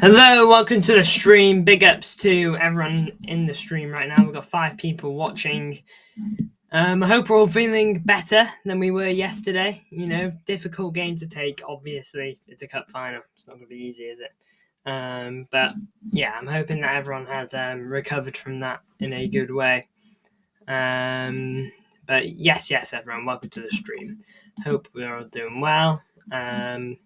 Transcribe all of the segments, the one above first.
Hello, welcome to the stream. Big ups to everyone in the stream right now. We've got 5 people watching. I hope we're all feeling better than we were yesterday. Difficult game to take, obviously. It's a cup final. It's not going to be easy, is it? But yeah, I'm hoping that everyone has recovered from that in a good way. But yes, everyone, welcome to the stream. Hope we're all doing well. I'm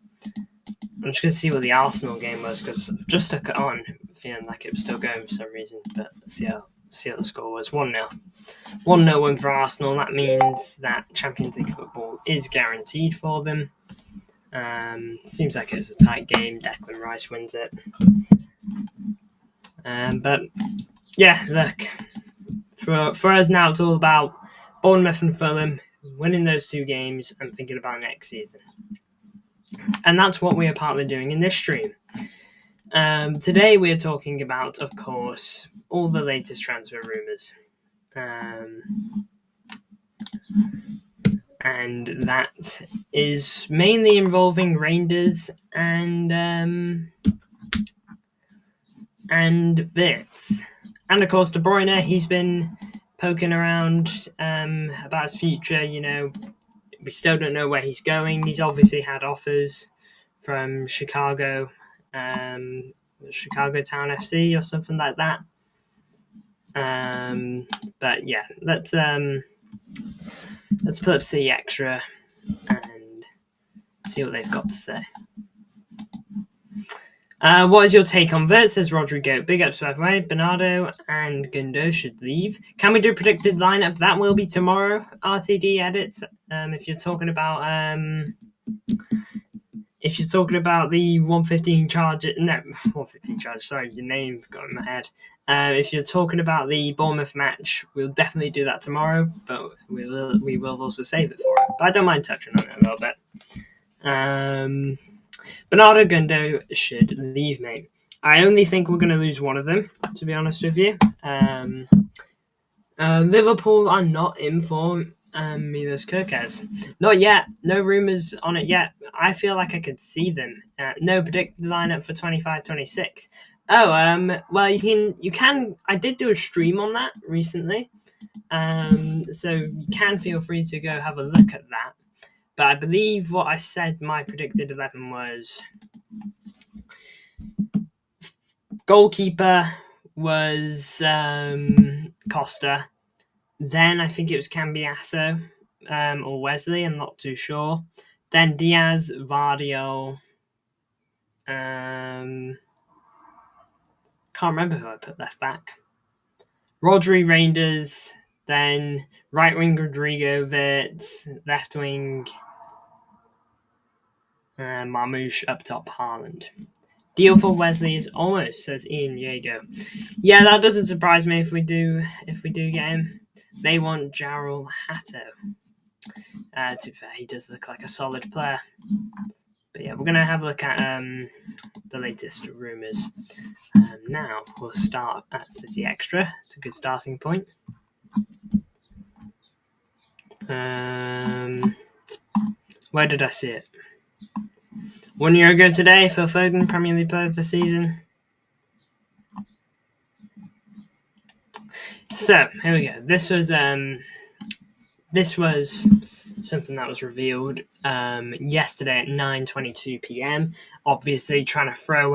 just going to see what the Arsenal game was because I just took it on feeling like it was still going for some reason. But let's see how the score was. 1-0. 1-0 win for Arsenal. That means that Champions League football is guaranteed for them. Seems like it was a tight game. Declan Rice wins it. But yeah, look. For us now, it's all about Bournemouth and Fulham winning those 2 games and thinking about next season. And that's what we are partly doing in this stream. Today we are talking about, of course, all the latest transfer rumours. And that is mainly involving Reijnders and Wirtz. And of course, Bruyne, he's been poking around about his future, We still don't know where he's going. He's obviously had offers from Chicago Town FC or something like that. But yeah, let's pull up C Extra and see what they've got to say. What is your take on Wirtz? Says Rodrigo. Big ups, by the way. Bernardo and Gundo should leave. Can we do a predicted lineup? That will be tomorrow. RTD edits. If you're talking about the 115 charge, no, 115 charge. Sorry, your name got in my head. If you're talking about the Bournemouth match, we'll definitely do that tomorrow. But we will also save it for it. But I don't mind touching on it a little bit. Bernardo Gundo should leave, mate. I only think we're going to lose one of them, to be honest with you. Liverpool are not in for Milos Kerkez. Not yet. No rumours on it yet. I feel like I could see them. No predicted lineup for 25-26. Oh, well, you can. I did do a stream on that recently. So you can feel free to go have a look at that. But I believe what I said my predicted 11 was goalkeeper was Costa. Then I think it was Cambiasso or Wesley. I'm not too sure. Then Diaz, Vardio. Can't remember who I put left back. Rodri, Reijnders. Then right wing Rodrigo, Wirtz. Left wing Marmoush, up top Haaland. Deal for Wesley is almost, says Ian Diego. Yeah, that doesn't surprise me if we do get him. They want Jarrell Hatto. To be fair, he does look like a solid player. But yeah, we're gonna have a look at the latest rumours. Now we'll start at City Extra. It's a good starting point. Where did I see it? 1 year ago today, Phil Foden, Premier League Player of the Season. So here we go. This was something that was revealed yesterday at 9:22 p.m. Obviously, trying to throw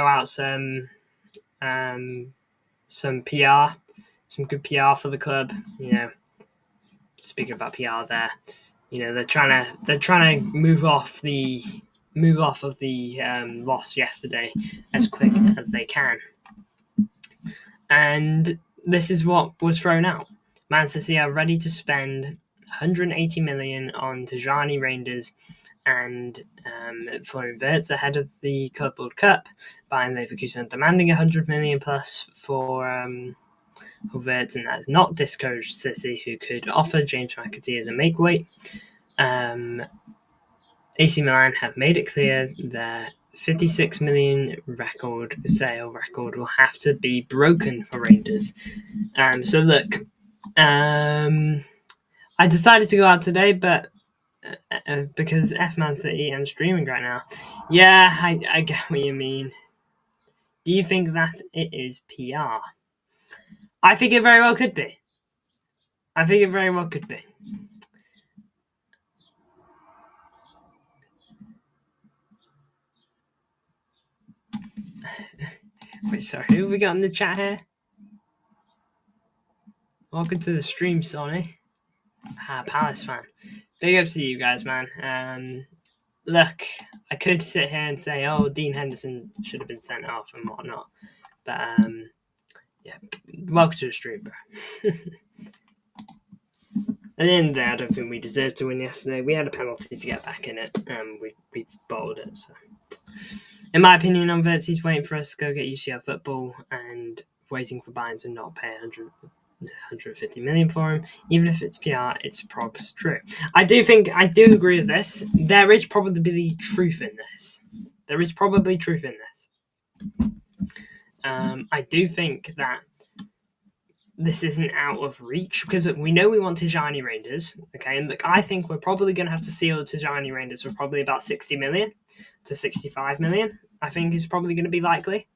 out some PR, some good PR for the club. Speaking about PR, there, they're trying to move off of the loss yesterday as quick as they can. And this is what was thrown out. Man City are ready to spend 180 million on Tijani, Reijnders and Florian Wirtz ahead of the Club World Cup. Bayern Leverkusen demanding 100 million plus for Wirtz, and that has not discouraged City, who could offer James McAtee as a make-weight. AC Milan have made it clear their 56 million sale record will have to be broken for Reijnders. So look, I decided to go out today, but because Man City and streaming right now. Yeah, I get what you mean. Do you think that it is PR? I think it very well could be. I think it very well could be. Wait, sorry, who have we got in the chat here? Welcome to the stream, Sonny. Palace fan. Big ups to you guys, man. Look, I could sit here and say, oh, Dean Henderson should have been sent off and whatnot. But, yeah, welcome to the stream, bro. At the end of the day, I don't think we deserved to win yesterday. We had a penalty to get back in it, and we bottled it. So, in my opinion, on Wirtz, he's waiting for us to go get UCL football and waiting for Bayern to not pay 150 million for him. Even if it's PR, it's probably true. I do agree with this. There is probably truth in this. I do think that this isn't out of reach because we know we want Tijani Reijnders, okay? And look, I think we're probably going to have to seal Tijani Reijnders for probably about 60 million to 65 million, I think is probably going to be likely.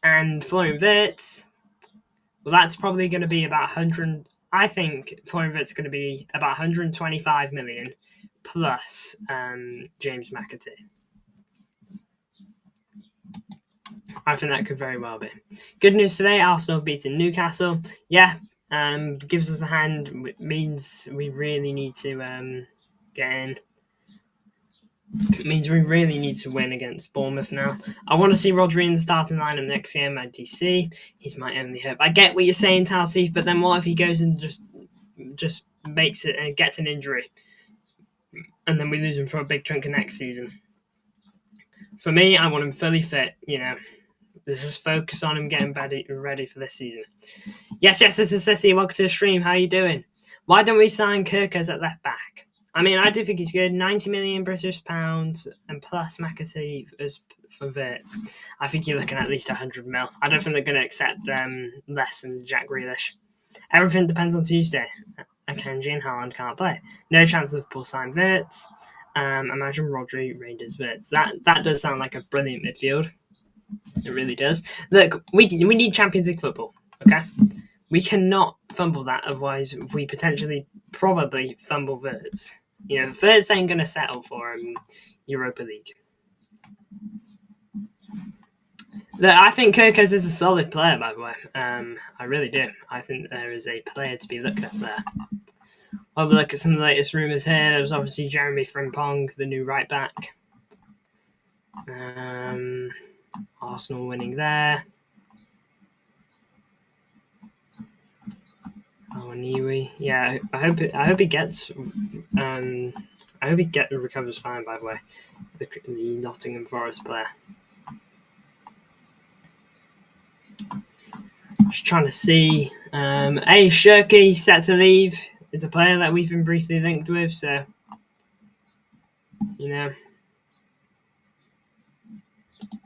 And Florian Wirtz, well, that's probably going to be about 100. I think Florian Wirtz is going to be about 125 million plus James McAtee. I think that could very well be. Good news today, Arsenal beating Newcastle. Yeah, gives us a hand. It means we really need to get in. It means we really need to win against Bournemouth now. I want to see Rodri in the starting lineup next game at DC. He's my only hope. I get what you're saying, Talsif, but then what if he goes and just makes it and gets an injury? And then we lose him for a big chunk of next season. For me, I want him fully fit, Let's just focus on him getting ready for this season. Yes, this is Sissy. Welcome to the stream. How are you doing? Why don't we sign Kirk as at left back? I mean, I do think he's good. 90 million British pounds and plus McAtee for Wirtz. I think you're looking at least 100 mil. I don't think they're going to accept less than Jack Grealish. Everything depends on Tuesday. Akanji and Haaland can't play. No chance Liverpool sign Wirtz. Imagine Rodri, Reijnders, Wirtz. That does sound like a brilliant midfield. It really does. Look, we need Champions League football, okay? We cannot fumble that, otherwise we probably fumble Wirtz. Wirtz ain't going to settle for Europa League. Look, I think Kirkos is a solid player, by the way. I really do. I think there is a player to be looked at there. I'll look at some of the latest rumours here. There was obviously Jeremy Frimpong, the new right back. Arsenal winning there. Yeah, I hope he gets. I hope he recovers fine. By the way, the Nottingham Forest player. Just trying to see. Shirky set to leave. It's a player that we've been briefly linked with, so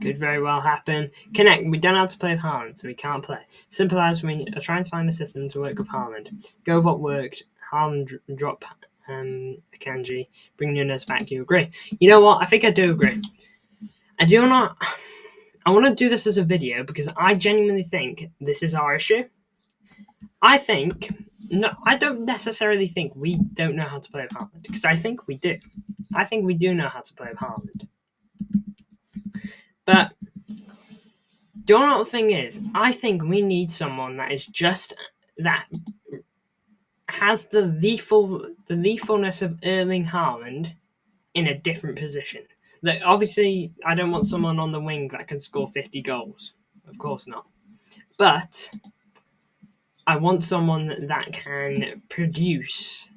could very well happen. We don't have to play with Haaland, so we can't play. Simple as we are trying to find a system to work with Haaland. Go with what worked. Haaland drop Akanji, bring Nunes back. You agree? You know what? I think I do agree. I want to do this as a video because I genuinely think this is our issue. I don't necessarily think we don't know how to play with Haaland because I think we do. I think we do know how to play with Haaland. But the only thing is, I think we need someone that is that has the lethalness of Erling Haaland in a different position. Like, obviously, I don't want someone on the wing that can score 50 goals. Of course not. But I want someone that can produce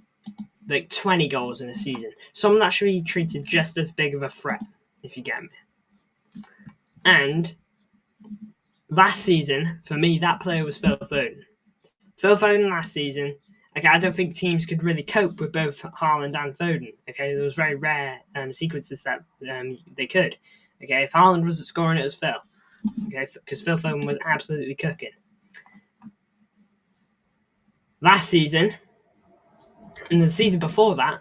like 20 goals in a season. Someone that should be treated just as big of a threat, if you get me. And last season, for me, that player was Phil Foden. Phil Foden last season, okay, I don't think teams could really cope with both Haaland and Foden. Okay, there was very rare sequences that they could. Okay, if Haaland wasn't scoring, it was Phil. Okay, because Phil Foden was absolutely cooking. Last season, and the season before that,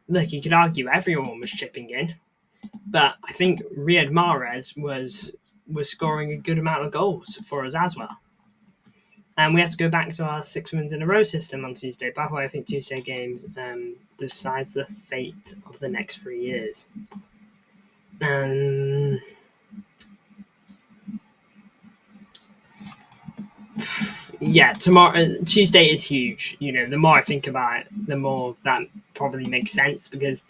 look, you could argue everyone was chipping in. But I think Riyad Mahrez was scoring a good amount of goals for us as well. And we had to go back to our 6 wins in a row system on Tuesday. By the way, I think Tuesday game decides the fate of the next 3 years. Yeah, Tuesday is huge. The more I think about it, the more that probably makes sense, because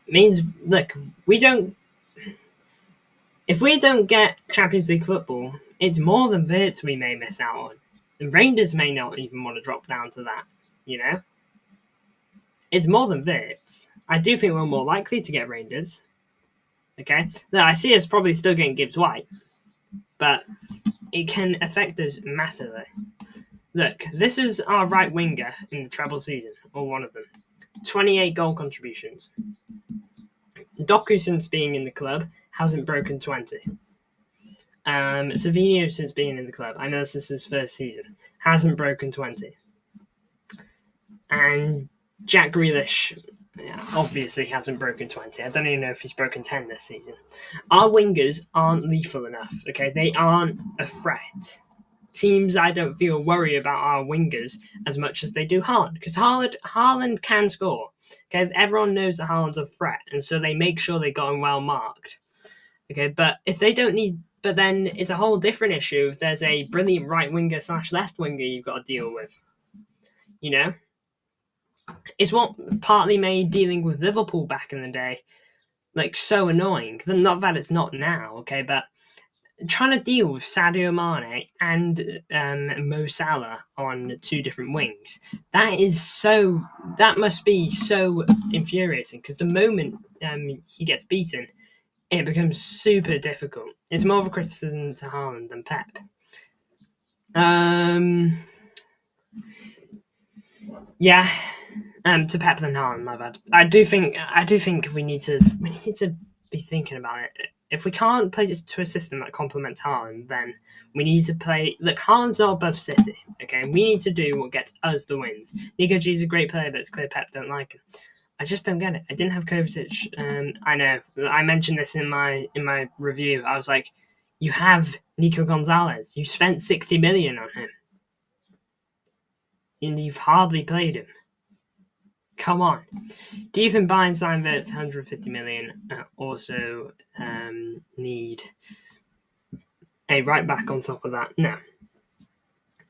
it means, look, if we don't get Champions League football, it's more than Wirtz we may miss out on. And Reijnders may not even want to drop down to that, It's more than Wirtz. I do think we're more likely to get Reijnders. Okay? Now, I see us probably still getting Gibbs White, but it can affect us massively. Look, this is our right winger in the treble season, or one of them. 28 goal contributions. Doku, since being in the club, hasn't broken 20. Savinho, since being in the club, I know this is his first season, hasn't broken 20. And Jack Grealish obviously hasn't broken 20. I don't even know if he's broken 10 this season. Our wingers aren't lethal enough, okay? They aren't a threat. Teams, I don't feel worry about our wingers as much as they do Haaland, because Haaland can score. Okay, everyone knows that Haaland's a threat, and so they make sure they got him well marked. Okay, but if they don't need, but then it's a whole different issue if there's a brilliant right winger / left winger you've got to deal with. It's what partly made dealing with Liverpool back in the day so annoying. Not that it's not now, okay, but trying to deal with Sadio Mane and Mo Salah on 2 different wings, that must be so infuriating, because the moment he gets beaten, it becomes super difficult. It's more of a criticism to Haaland than Pep. To Pep than Haaland, my bad. I do think we need to be thinking about it. If we can't play to a system that complements Haaland, then we need to play. Look, Haaland's not above City, okay? We need to do what gets us the wins. Nico G is a great player, but it's clear Pep don't like him. I just don't get it. I didn't have Kovacic. I know. I mentioned this in my review. I was like, you have Nico Gonzalez. You spent 60 million on him, and you've hardly played him. Come on. Do you think Bayern signed Wirtz 150 million also need a right back on top of that? No.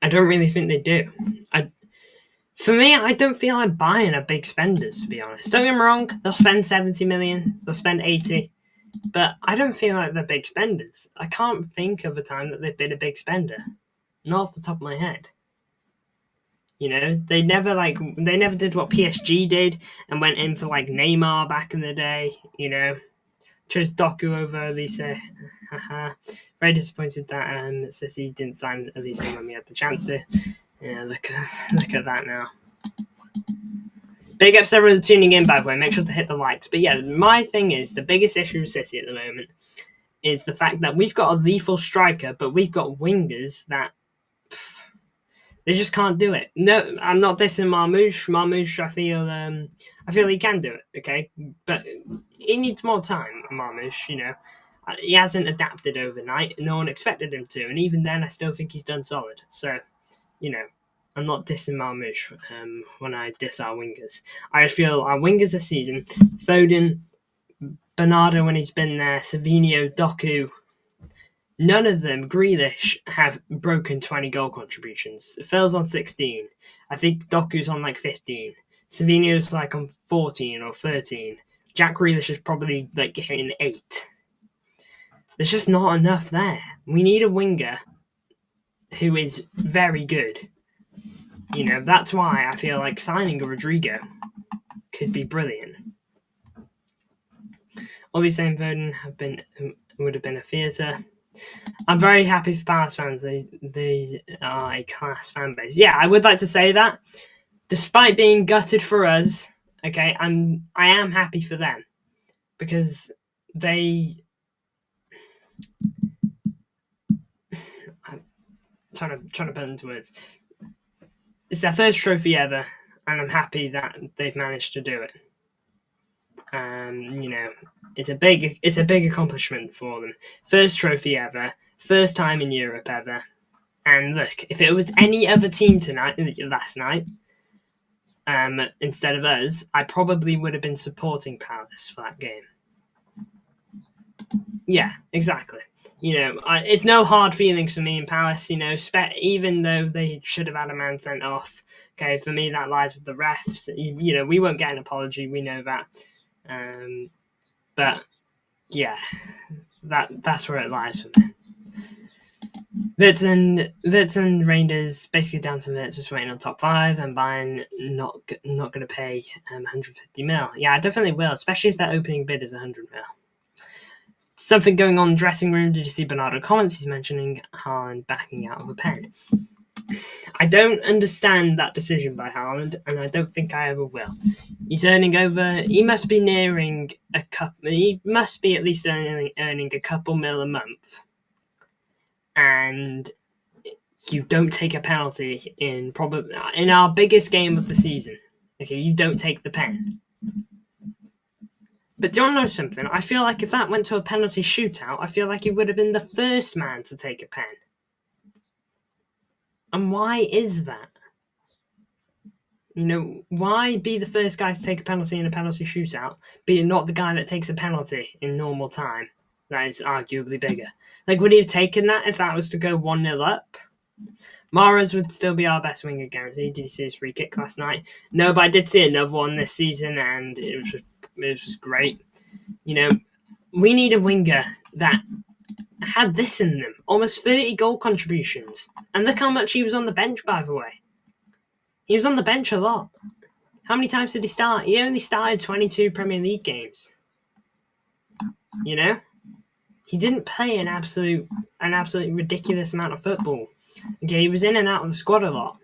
I don't really think they do. For me, I don't feel like Bayern are big spenders, to be honest. Don't get me wrong, they'll spend 70 million, they'll spend 80, but I don't feel like they're big spenders. I can't think of a time that they've been a big spender. Not off the top of my head. They never did what PSG did and went in for Neymar back in the day. Chose Doku over Elise. Very disappointed that City didn't sign Elise when we had the chance to. Yeah, look at that now. Big ups everyone tuning in, by the way. Make sure to hit the likes. But yeah, my thing is, the biggest issue with City at the moment is the fact that we've got a lethal striker, but we've got wingers that they just can't do it. No, I'm not dissing Marmoush. Marmoush, I feel he can do it, okay? But he needs more time, Marmoush, He hasn't adapted overnight. No one expected him to. And even then, I still think he's done solid. So, I'm not dissing Marmoush when I diss our wingers. I just feel our wingers this season, Foden, Bernardo when he's been there, Savinho, Doku, none of them, Grealish, have broken 20 goal contributions. Phil's on 16. I think Doku's on 15. Savinho's on 14 or 13. Jack Grealish is probably hitting 8. There's just not enough there. We need a winger who is very good. That's why I feel like signing a Rodrigo could be brilliant. Obviously, Foden would have been a theatre. I'm very happy for Palace fans. They are a class fan base. Yeah, I would like to say that. Despite being gutted for us, okay, I am happy for them. Because I'm trying to put into words. It's their first trophy ever, and I'm happy that they've managed to do it. it's a big accomplishment for them. First trophy ever, first time in Europe ever. And look, if it was any other team last night, instead of us, I probably would have been supporting Palace for that game. Yeah, exactly. It's no hard feelings for me in Palace. Even though they should have had a man sent off. Okay, for me that lies with the refs. We won't get an apology. We know that. But yeah, that's where it lies for me. Wirtz and Reijnders basically down to Wirtz just waiting on top 5, and Bayern not going to pay 150 mil. Yeah, I definitely will, especially if their opening bid is 100 mil. Something going on in the dressing room. Did you see Bernardo comments? He's mentioning Haaland backing out of a pen. I don't understand that decision by Haaland, and I don't think I ever will. He's earning over. He must be nearing a couple. He must be at least earning a couple mil a month. And you don't take a penalty in our biggest game of the season. Okay, you don't take the pen. But do you want to know something? I feel like if that went to a penalty shootout, I feel like he would have been the first man to take a pen. And why is that? Why be the first guy to take a penalty in a penalty shootout, be not the guy that takes a penalty in normal time? That is arguably bigger. Would he have taken that if that was to go 1-0 up? Mahrez would still be our best winger guaranteed. Did you see his free kick last night? No, but I did see another one this season, and it was great. We need a winger that had this in them. Almost 30 goal contributions. And look how much he was on the bench, by the way. He was on the bench a lot. How many times did he start? He only started 22 Premier League games. He didn't play an absolutely ridiculous amount of football. Okay, he was in and out of the squad a lot.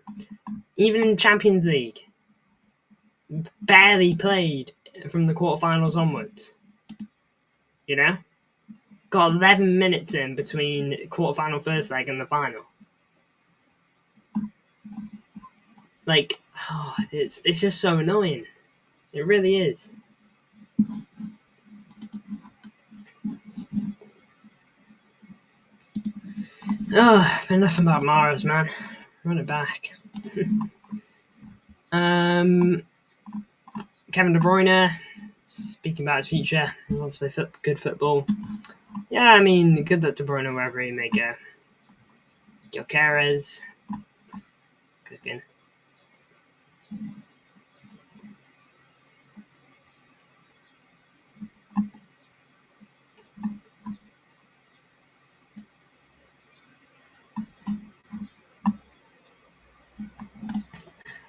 Even in Champions League. Barely played from the quarterfinals onwards. Got 11 minutes in between quarterfinal first leg and the final. It's just so annoying. It really is. Enough about Mahrez, man. Run it back. Kevin De Bruyne, speaking about his future, he wants to play good football. Yeah, I mean, good luck to De Bruyne wherever he may go. Gyökeres, cooking.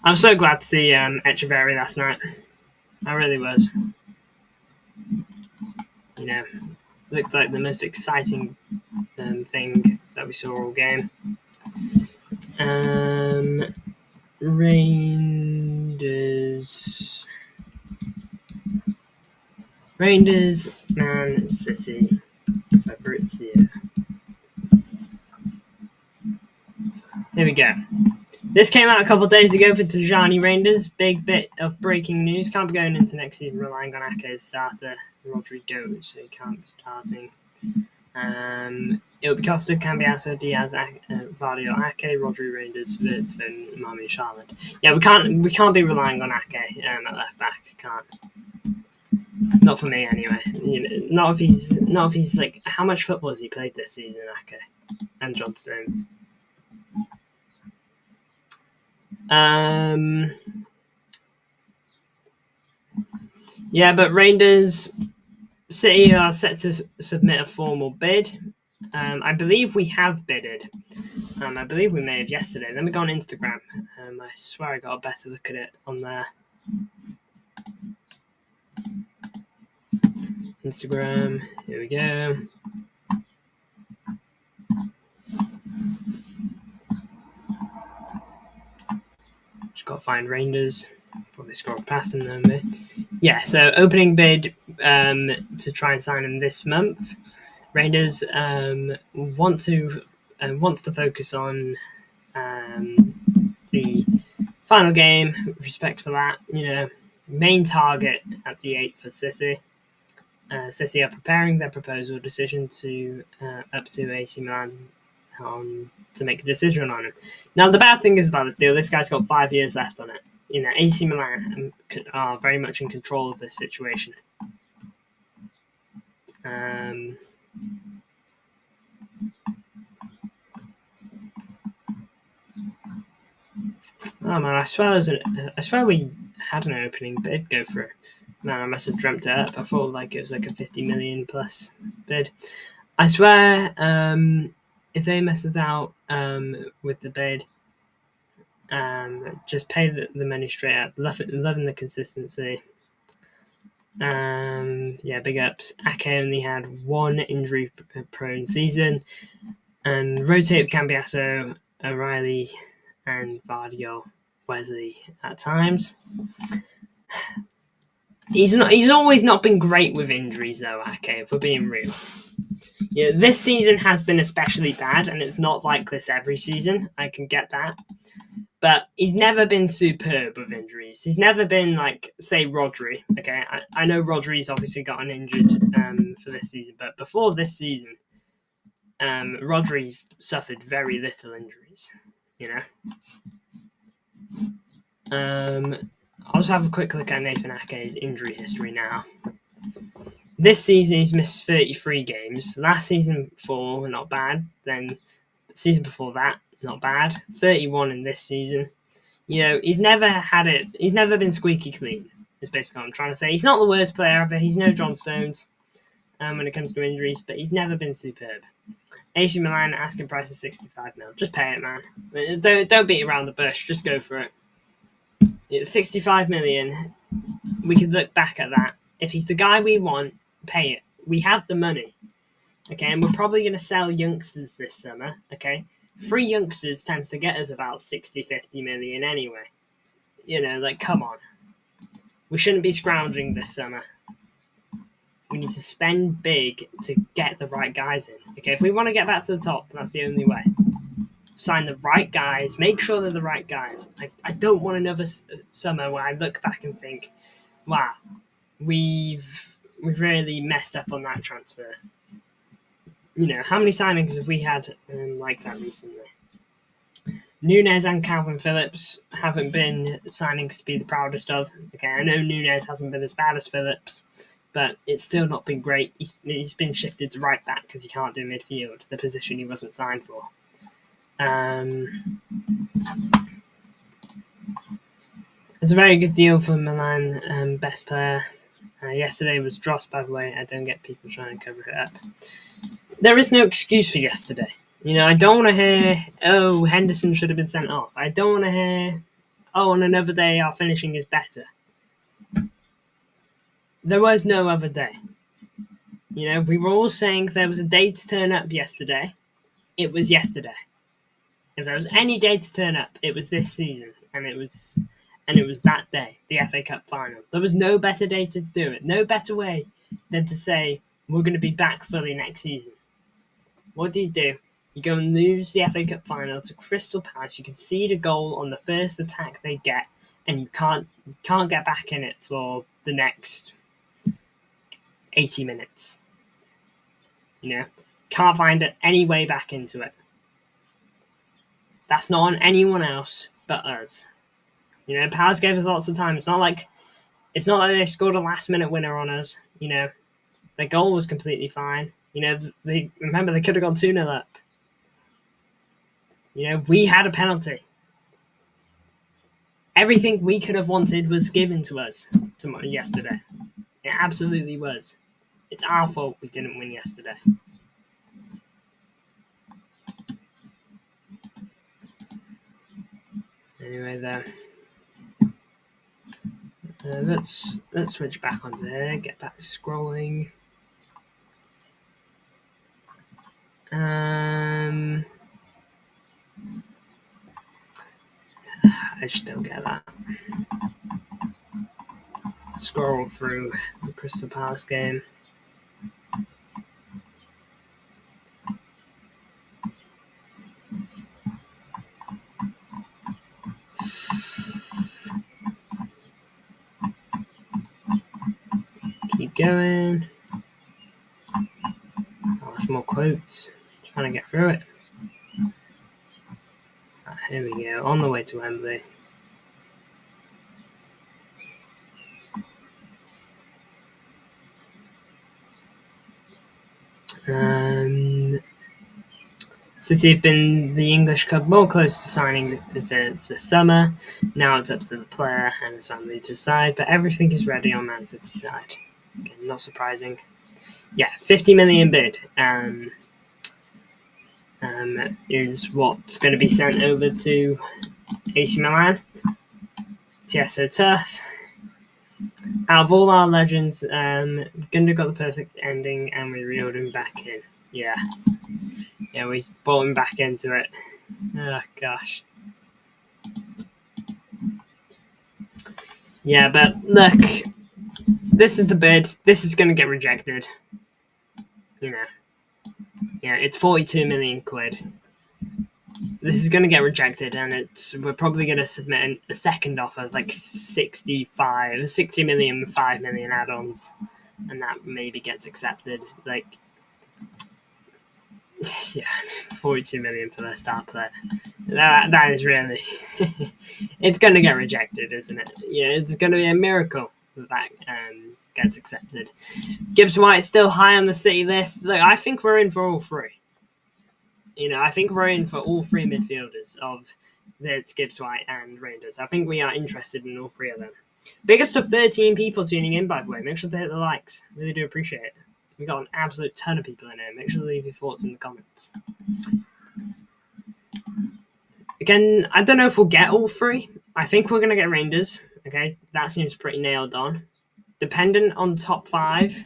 I'm so glad to see Echeverri last night. I really was. Looked like the most exciting thing that we saw all game. Reijnders, Man City, Fabrizio. Here we go. This came out a couple of days ago for Tijani Reijnders. Big bit of breaking news. Can't be going into next season relying on Ake as starter. Rodri goes, so he can't be starting. It will be Costa, Cambiasso, Diaz, Vardio, Ake, Rodri, Reijnders, Wirtz, Mami, Charlotte. Yeah, we can't be relying on Ake at left back. Can't. Not for me anyway. Not if he's like, how much football has he played this season, Ake and John Stones? Yeah, but Reijnders, City are set to submit a formal bid. I believe we have bidded. I believe we may have yesterday. Let me go on Instagram. I swear I got a better look at it on there. Instagram. Here we go. Just got to find Reijnders. Probably scroll past him though, maybe. Yeah, so opening bid to try and sign him this month. Reijnders wants to focus on the final game with respect for that. Main target at the 8 for City. City are preparing their proposal decision to up to AC Milan to make a decision on him. Now, the bad thing is about this deal, this guy's got 5 years left on it. AC Milan are very much in control of this situation. Oh man, I swear we had an opening bid go for it. Man, I must have dreamt it up. I thought it was a 50 million plus bid. I swear, if they mess us out with the bid, just pay the money straight up. Loving the consistency. Big ups. Ake only had one injury-prone season, and rotate Cambiasso, O'Reilly, and Vardio Wesley at times. He's always not been great with injuries though, Ake, if we're being real. This season has been especially bad, and it's not like this every season. I can get that. But he's never been superb with injuries. He's never been like, say, Rodri. Okay, I know Rodri's obviously gotten injured for this season, but before this season, Rodri suffered very little injuries. I'll just have a quick look at Nathan Ake's injury history now. This season, he's missed 33 games. Last season, 4, not bad. Then the season before that, not bad. 31 in this season. He's never had it. He's never been squeaky clean, is basically what I'm trying to say. He's not the worst player ever. He's no John Stones when it comes to injuries, but he's never been superb. AC Milan asking price is 65 mil. Just pay it, man. Don't beat around the bush. Just go for it. It's 65 million. We could look back at that. If he's the guy we want, pay it. We have the money. Okay, and we're probably going to sell youngsters this summer. Okay, 3 youngsters tends to get us about 60, 50 million anyway. Come on. We shouldn't be scrounging this summer. We need to spend big to get the right guys in. Okay, if we want to get back to the top, that's the only way. Sign the right guys. Make sure they're the right guys. I don't want another summer where I look back and think, wow, we've really messed up on that transfer. How many signings have we had like that recently? Nunez and Calvin Phillips haven't been signings to be the proudest of. Okay, I know Nunez hasn't been as bad as Phillips, but it's still not been great. He's been shifted to right back because he can't do midfield, the position he wasn't signed for. It's a very good deal for Milan best player. Yesterday was Dross, by the way. I don't get people trying to cover it up. There is no excuse for yesterday. I don't want to hear, oh, Henderson should have been sent off. I don't want to hear, oh, on another day our finishing is better. There was no other day. We were all saying there was a day to turn up yesterday. It was yesterday. If there was any day to turn up, it was this season, and it was that day, the FA Cup final. There was no better day to do it, no better way than to say we're going to be back fully next season. What do? You go and lose the FA Cup final to Crystal Palace. You concede a goal on the first attack they get, and you can't get back in it for the next 80 minutes. Can't find any way back into it. That's not on anyone else but us. Palace gave us lots of time. It's not like they scored a last-minute winner on us. Their goal was completely fine. They could have gone 2-0 up. We had a penalty. Everything we could have wanted was given to us yesterday. It absolutely was. It's our fault we didn't win yesterday. Anyway, let's switch back onto here. Get back to scrolling. I just don't get that. Scroll through the Crystal Palace game. Keep going. some more quotes. Trying to get through it. Here we go. On the way to Wembley. City have been the English club more close to signing Wirtz this summer. Now it's up to the player and his family to decide, but everything is ready on Man City's side. Again, not surprising. Yeah, 50 million bid is what's going to be sent over to AC Milan. TSO Turf. Out of all our legends, Gundo got the perfect ending and we reeled him back in. Yeah, we brought him back into it. Oh, gosh. Yeah, but look, this is the bid. This is going to get rejected. It's 42 million quid. This is going to get rejected, and we're probably going to submit a second offer, like 60 million, 5 million add-ons, and that maybe gets accepted. 42 million for their star player. That is really... it's going to get rejected, isn't it? It's going to be a miracle that gets accepted. Gibbs White still high on the City list. Look, I think we're in for all three. I think we're in for all three midfielders of Wirtz, Gibbs White, and Reijnders. I think we are interested in all three of them. Biggest of 13 people tuning in, by the way. Make sure to hit the likes. Really do appreciate it. We've got an absolute ton of people in here. Make sure to leave your thoughts in the comments. Again, I don't know if we'll get all three. I think we're going to get Reijnders. Okay, that seems pretty nailed on. Dependent on top 5,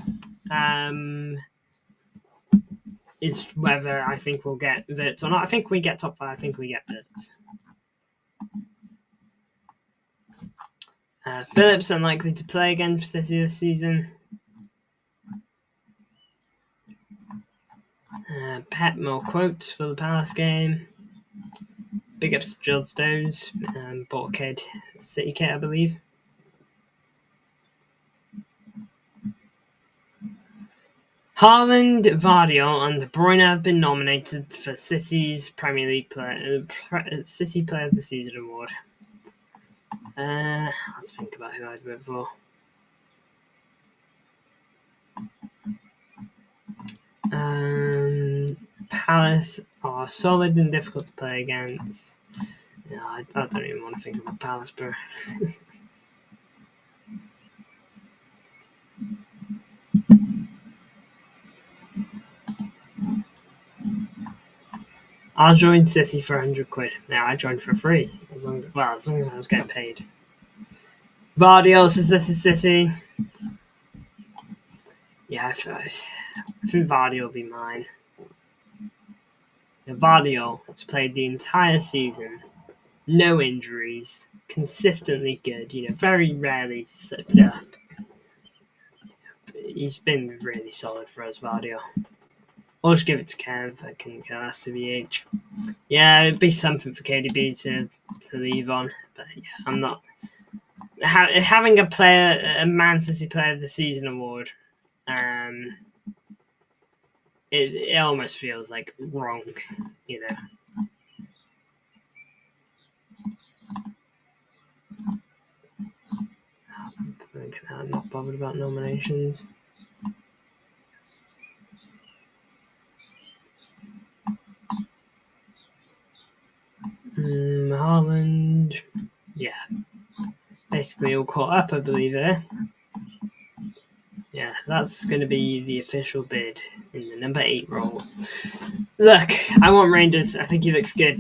is whether I think we'll get Wirtz or not. I think we get top 5. I think we get Wirtz. Phillips unlikely to play again for City this season. Pep, more quotes for the Palace game. Big ups to Judd Stones. Bought a kid, City kit, I believe. Haaland, Vardy, and Bruyne have been nominated for City's Premier League City Player of the Season award. Let's think about who I'd vote for. Palace are solid and difficult to play against. I don't even want to think about Palace, bro. I'll join City for 100 quid. Now I joined for free, as long as I was getting paid. Vardy also says this is City. Yeah, I think Vardy will be mine. Vardy has played the entire season, no injuries, consistently good. Very rarely slipped up. He's been really solid for us, Vardy. I'll just give it to Kev. I can cast to VH. Yeah, it'd be something for KDB to leave on, but yeah, I'm not having a Man City Player of the Season award. It almost feels like wrong, I'm not bothered about nominations. Haaland, yeah, basically all caught up, I believe there. Yeah, that's going to be the official bid in the number 8 role. Look, I want Reijnders. I think he looks good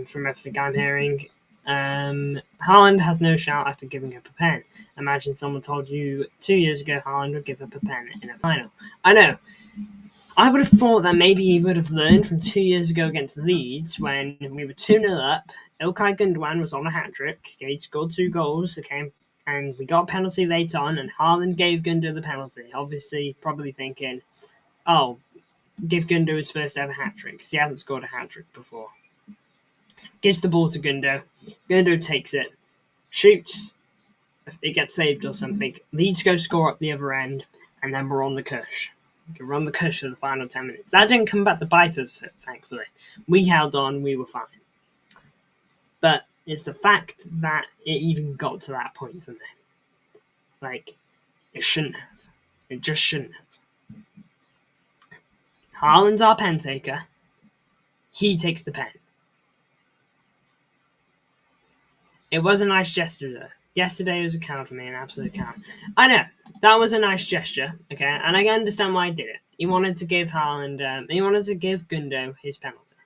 from everything I'm hearing. Haaland has no shout after giving up a pen. Imagine someone told you 2 years ago Haaland would give up a pen in a final. I know. I would have thought that maybe he would have learned from 2 years ago against Leeds when we were 2-0 up. Ilkay Gundogan was on a hat-trick. He scored 2 goals, and we got a penalty late on, and Haaland gave Gundo the penalty. Obviously, probably thinking, give Gundo his first ever hat-trick, because he hasn't scored a hat-trick before. Gives the ball to Gundo. Gundo takes it, shoots, it gets saved or something. Leeds go score up the other end, and then we're on the cush. We're on the cusp of the final 10 minutes. That didn't come back to bite us, thankfully. We held on, we were fine. But it's the fact that it even got to that point for me. Like, it shouldn't have. It just shouldn't have. Haaland's our pen taker. He takes the pen. It was a nice gesture, though. Yesterday was a cow for me, an absolute cow. I know, that was a nice gesture, okay? And I can understand why he did it. He wanted to give Haaland, he wanted to give Gundo his penalty.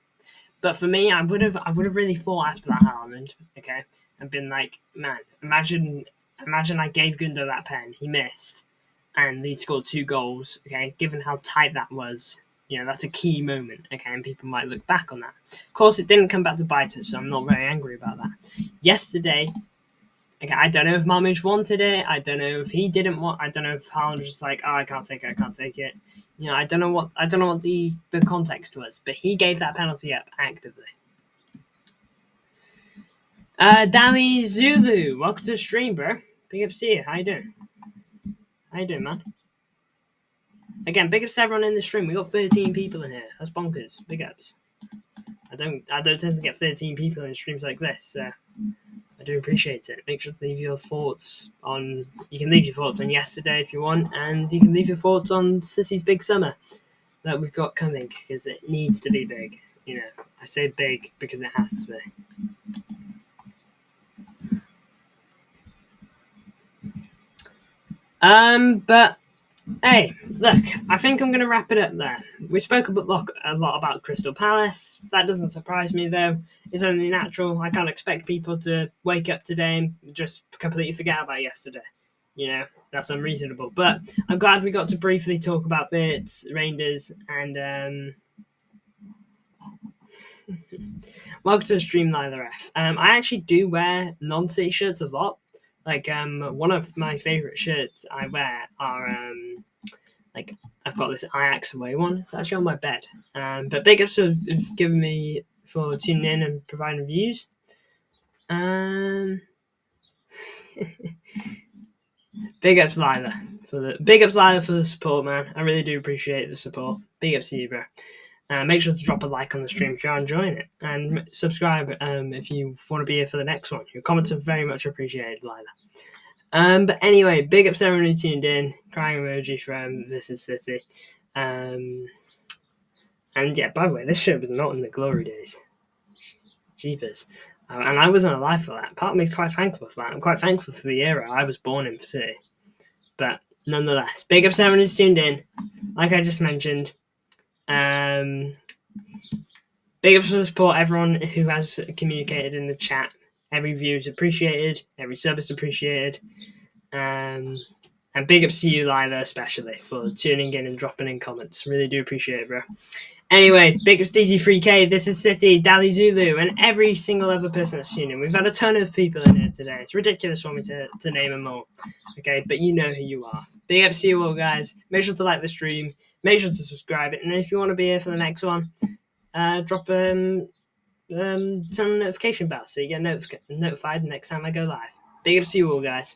But for me, I would have really thought after that Haaland, okay, and been like, man, imagine I gave Gundo that pen, he missed, and he scored 2 goals, okay, given how tight that was. You know, that's a key moment, okay, and people might look back on that. Of course, it didn't come back to bite us, so I'm not very angry about that. Yesterday, okay, I don't know if Marmoush wanted it. I don't know if he didn't want. I don't know if Haaland was just like, oh, I can't take it. You know, I don't know what the context was, but he gave that penalty up actively. Dali Zulu, welcome to the stream, bro. Big ups to you. How you doing? Man? Again, big ups to everyone in the stream. We got 13 people in here. That's bonkers. Big ups. I don't tend to get 13 people in streams like this, so I do appreciate it. Make sure to leave your thoughts on. You can leave your thoughts on yesterday if you want, and you can leave your thoughts on City's big summer that we've got coming, because it needs to be big. You know, I say big because it has to be. But hey, look, I think I'm going to wrap it up there. We spoke a lot about Crystal Palace. That doesn't surprise me, though. It's only natural. I can't expect people to wake up today and just completely forget about yesterday. You know, that's unreasonable. But I'm glad we got to briefly talk about Wirtz, Reijnders, and welcome to the stream, Lila F. I actually do wear non-city shirts a lot. Like, one of my favourite shirts I wear are, like, I've got this Ajax away one. It's actually on my bed. But big ups for giving me, for tuning in and providing views. Big ups, Lila, for the support, man. I really do appreciate the support. Big ups to you, bro. Make sure to drop a like on the stream if you're enjoying it, and subscribe if you want to be here for the next one. Your comments are very much appreciated, Lila. But anyway, big ups to everyone who tuned in. Crying emoji from This Is City. And yeah, by the way, this show was not in the glory days. Jeepers. And I wasn't alive for that. Part of me is quite thankful for that. I'm quite thankful for the era I was born in for City. But nonetheless, big ups to everyone who's tuned in. Like I just mentioned, big ups to support everyone who has communicated in the chat. Every view is appreciated. Every sub is appreciated. And big ups to you, Lila, especially, for tuning in and dropping in comments. Really do appreciate it, bro. Anyway, big ups to DZ3K, This Is City, Dali Zulu, and every single other person that's tuning in. We've had a ton of people in here today. It's ridiculous for me to name them all. Okay, but you know who you are. Big ups to you all, guys. Make sure to like the stream. Make sure to subscribe it. And if you want to be here for the next one, drop turn on the notification bell so you get notified next time I go live. Big ups to you all, guys.